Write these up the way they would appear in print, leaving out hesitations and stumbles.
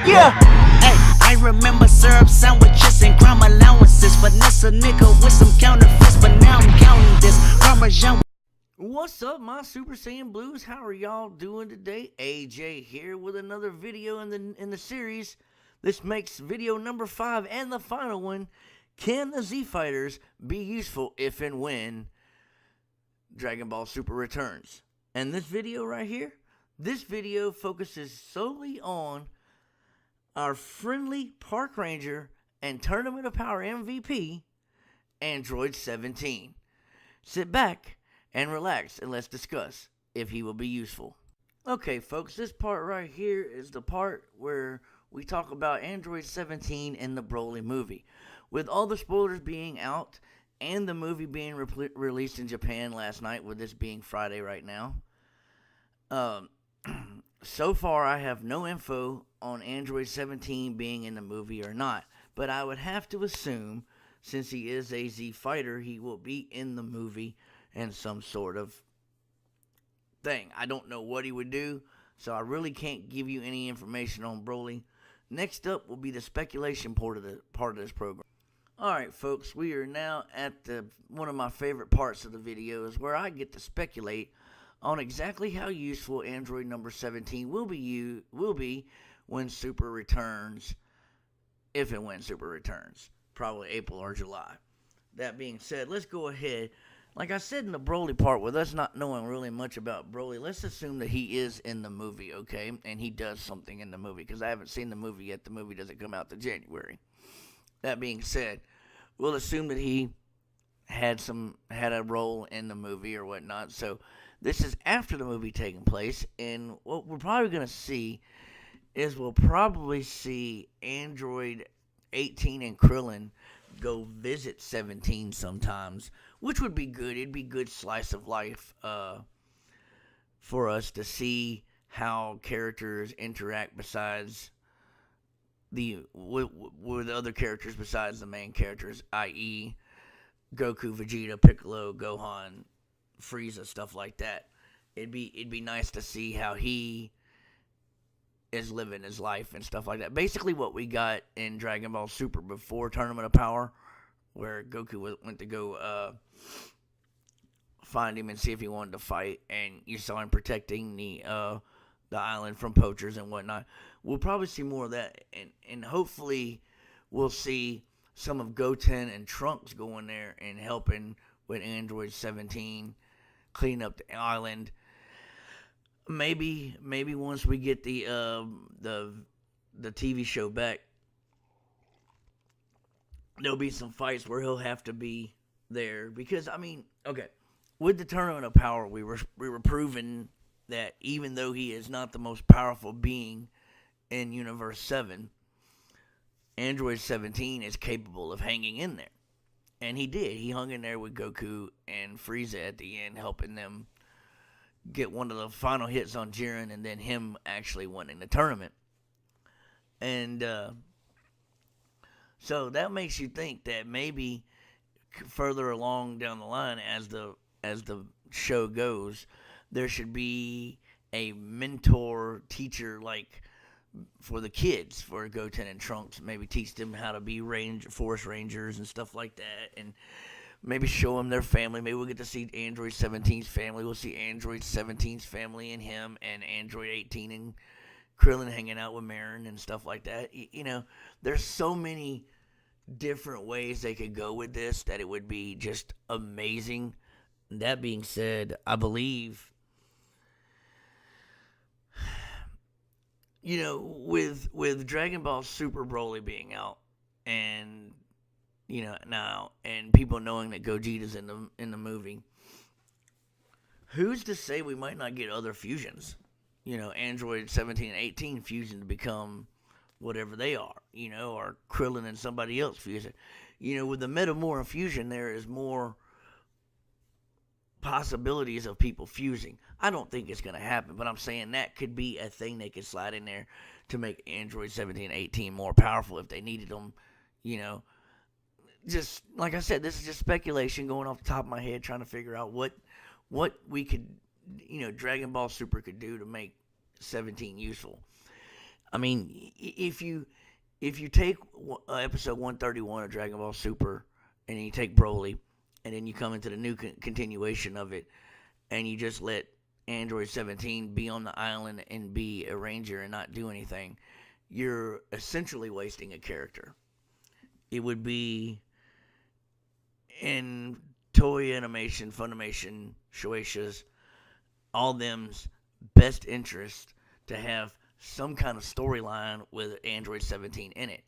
Yeah. Hey, I remember syrup sandwiches and crime allowances. Finesse a nigga with some counterfeits, but now I'm counting this. Parmesan. What's up, my Super Saiyan Blues? How are y'all doing today? AJ here with another video in the series. This makes video number 5 and the final one. Can the Z Fighters be useful if and when Dragon Ball Super returns? And this video right here, this video focuses solely on our friendly park ranger and Tournament of Power MVP, Android 17. Sit back and relax and let's discuss if he will be useful. Okay, folks, this part right here is the part where we talk about Android 17 in the Broly movie. With all the spoilers being out and the movie being released in Japan last night, with this being Friday right now, so far I have no info on Android 17 being in the movie or not. But I would have to assume, since he is a Z fighter, he will be in the movie in some sort of thing. I don't know what he would do, so I really can't give you any information on Broly. Next up will be the speculation part of this program. Alright, folks, we are now at one of my favorite parts of the video, is where I get to speculate on exactly how useful Android number 17 will be when Super returns, if and when Super returns, probably April or July. That being said, let's go ahead. Like I said in the Broly part, with us not knowing really much about Broly, let's assume that he is in the movie, okay? And he does something in the movie, because I haven't seen the movie yet. The movie doesn't come out till January. That being said, we'll assume that he had a role in the movie or whatnot. So this is after the movie taking place, and what we're probably going to see is we'll probably see Android 18 and Krillin go visit 17 sometimes, which would be good. It'd be good slice of life for us to see how characters interact besides with other characters besides the main characters, i.e. Goku, Vegeta, Piccolo, Gohan, Frieza, stuff like that. It'd be nice to see how he is living his life and stuff like that. Basically what we got in Dragon Ball Super before Tournament of Power, where Goku went to go find him and see if he wanted to fight, and you saw him protecting the island from poachers and whatnot. We'll probably see more of that, and hopefully we'll see some of Goten and Trunks going there and helping with Android 17, clean up the island. Maybe once we get the TV show back, there'll be some fights where he'll have to be there, because I mean, okay, with the Tournament of Power, we were proving that even though he is not the most powerful being in Universe 7, Android 17 is capable of hanging in there. And he did. He hung in there with Goku and Frieza at the end, helping them get one of the final hits on Jiren, and then him actually winning the tournament. And so that makes you think that maybe further along down the line, as the show goes, there should be a mentor teacher, like for the kids, for Goten and Trunks. Maybe teach them how to be forest rangers and stuff like that, and maybe show them their family. Maybe we'll get to see Android 17's family. We'll see Android 17's family and him, and Android 18 and Krillin hanging out with Marin and stuff like that. You know, there's so many different ways they could go with this that it would be just amazing. That being said, I believe, you know, with Dragon Ball Super Broly being out, and you know now, and people knowing that Gogeta's in the movie, who's to say we might not get other fusions? You know, Android 17 and 18 fusion to become whatever they are, you know, or Krillin and somebody else fusion. You know, with the Metamora fusion, there is more possibilities of people fusing. I don't think it's going to happen, but I'm saying that could be a thing they could slide in there to make Android 17 and 18 more powerful if they needed them, you know. Just, like I said, this is just speculation going off the top of my head, trying to figure out what we could, you know, Dragon Ball Super could do to make 17 useful. I mean, if you take episode 131 of Dragon Ball Super, and then you take Broly, and then you come into the new continuation of it, and you just let Android 17 be on the island and be a ranger and not do anything, you're essentially wasting a character. It would be in Toei Animation, Funimation, Shueisha's, all them's best interest to have some kind of storyline with Android 17 in it.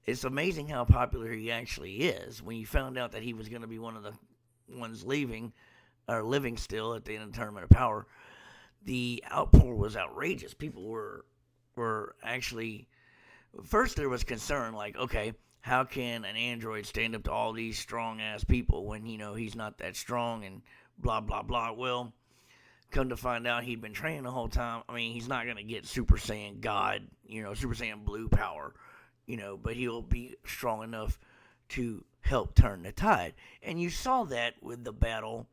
It's amazing how popular he actually is. When you found out that he was going to be one of the ones leaving or living still at the end of the Tournament of Power, the outpour was outrageous. People were actually, first there was concern, like, okay, how can an android stand up to all these strong ass people when he's not that strong and blah blah blah. Well, come to find out, he'd been training the whole time. I mean, he's not gonna get Super Saiyan God, Super Saiyan Blue power, but he'll be strong enough to help turn the tide. And you saw that with the battle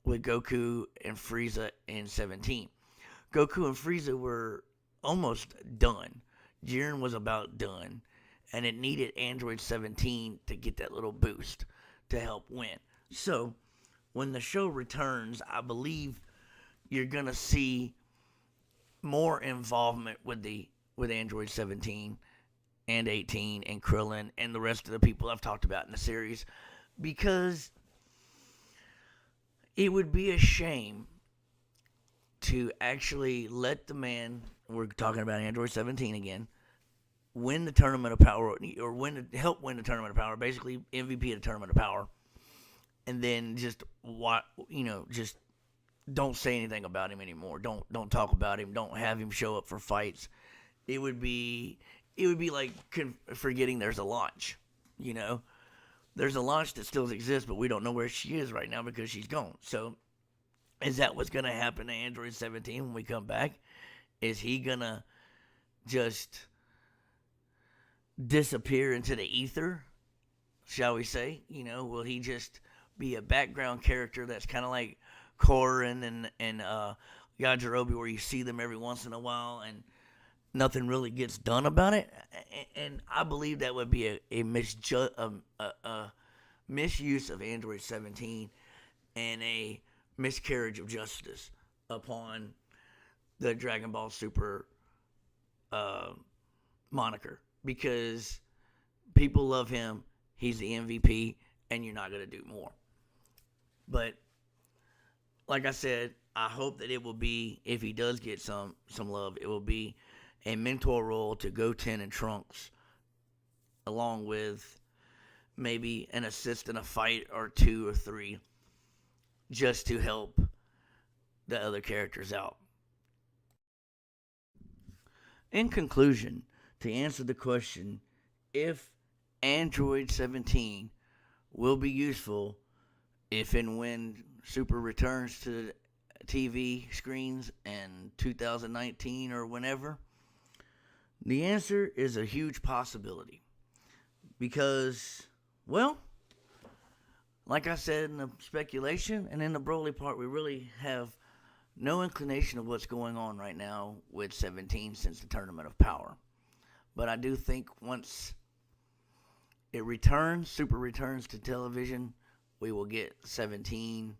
with Goku and Frieza in 17. Goku and Frieza were almost done. Jiren was about done. And it needed Android 17 to get that little boost to help win. So, when the show returns, I believe you're going to see more involvement with Android 17 and 18 and Krillin and the rest of the people I've talked about in the series, because it would be a shame to actually let the man, we're talking about Android 17 again, win the Tournament of Power, or help win the Tournament of Power, basically MVP of the Tournament of Power, and then just just don't say anything about him anymore. Don't talk about him. Don't have him show up for fights. It would be like forgetting there's a launch. There's a launch that still exists, but we don't know where she is right now because she's gone. So, is that what's gonna happen to Android 17 when we come back? Is he gonna just disappear into the ether, shall we say? Will he just be a background character that's kind of like Korin and Yajirobe, where you see them every once in a while and nothing really gets done about it? And I believe that would be a misuse of Android 17 and a miscarriage of justice upon the Dragon Ball Super moniker. Because people love him, he's the MVP, and you're not going to do more. But, like I said, I hope that it will be, if he does get some love, it will be a mentor role to Goten and Trunks, along with maybe an assist in a fight or 2 or 3, just to help the other characters out. In conclusion, to answer the question, if Android 17 will be useful if and when Super returns to TV screens in 2019 or whenever, the answer is a huge possibility. Because, well, like I said in the speculation and in the Broly part, we really have no inclination of what's going on right now with 17 since the Tournament of Power. But I do think once it returns, Super returns to television, we will get 17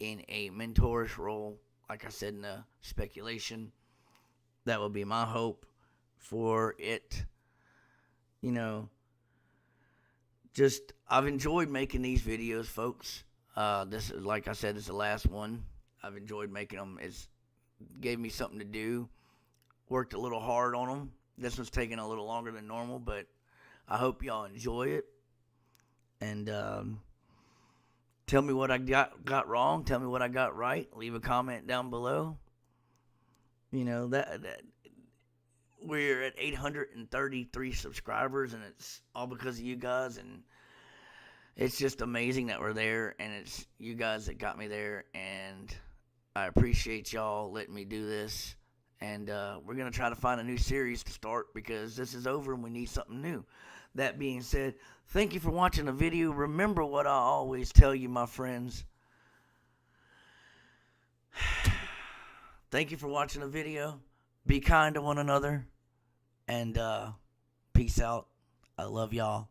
in a mentorish role, like I said in the speculation. That would be my hope for it. Just, I've enjoyed making these videos, folks. This is, like I said, this is the last one. I've enjoyed making them. It's gave me something to do. Worked a little hard on them. This one's taking a little longer than normal, but I hope y'all enjoy it. And tell me what I got wrong. Tell me what I got right. Leave a comment down below. That we're at 833 subscribers, and it's all because of you guys. And it's just amazing that we're there, and it's you guys that got me there. And I appreciate y'all letting me do this. And we're going to try to find a new series to start, because this is over and we need something new. That being said, thank you for watching the video. Remember what I always tell you, my friends. Thank you for watching the video. Be kind to one another. And peace out. I love y'all.